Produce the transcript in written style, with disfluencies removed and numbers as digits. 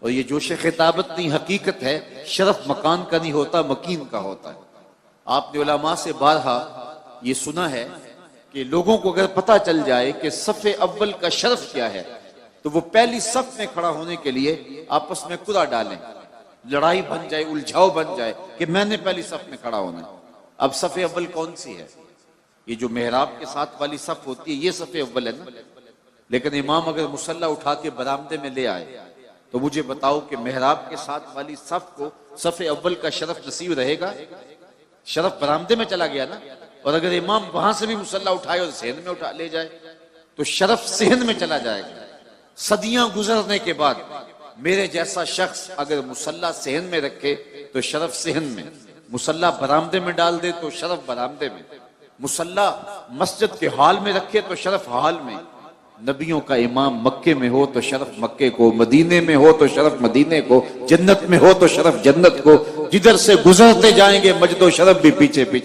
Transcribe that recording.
اور یہ جوش خطابت نہیں، حقیقت ہے، شرف مکان کا نہیں ہوتا، مکین کا ہوتا ہے۔ آپ نے علماء سے بارہا یہ سنا ہے کہ لوگوں کو اگر پتہ چل جائے کہ صف اول کا شرف کیا ہے تو وہ پہلی صف میں کھڑا ہونے کے لیے آپس میں قرعہ ڈالیں، لڑائی بن جائے، الجھاؤ بن جائے کہ میں نے پہلی صف میں کھڑا ہونا ہے۔ اب صف اول کون سی ہے؟ یہ جو محراب کے ساتھ والی صف ہوتی ہے یہ صف اول ہے نا، لیکن امام اگر مصلی اٹھا کے برآمدے میں لے آئے تو مجھے بتاؤ کہ محراب کے ساتھ والی صف کو صف اول کا شرف نصیب رہے گا؟ شرف برآمدے میں چلا گیا نا۔ اور اگر امام وہاں سے بھی مصلی اٹھائے اور صحن میں اٹھا لے جائے تو شرف صحن میں چلا جائے گا۔ صدیاں گزرنے کے بعد میرے جیسا شخص اگر مصلی صحن میں رکھے تو شرف صحن میں، مصلی برآمدے میں ڈال دے تو شرف برآمدے میں، مصلی مسجد کے ہال میں رکھے تو شرف ہال میں۔ نبیوں کا امام مکے میں ہو تو شرف مکے کو، مدینے میں ہو تو شرف مدینے کو، جنت میں ہو تو شرف جنت کو، جدھر سے گزرتے جائیں گے مجد و شرف بھی پیچھے پیچھے۔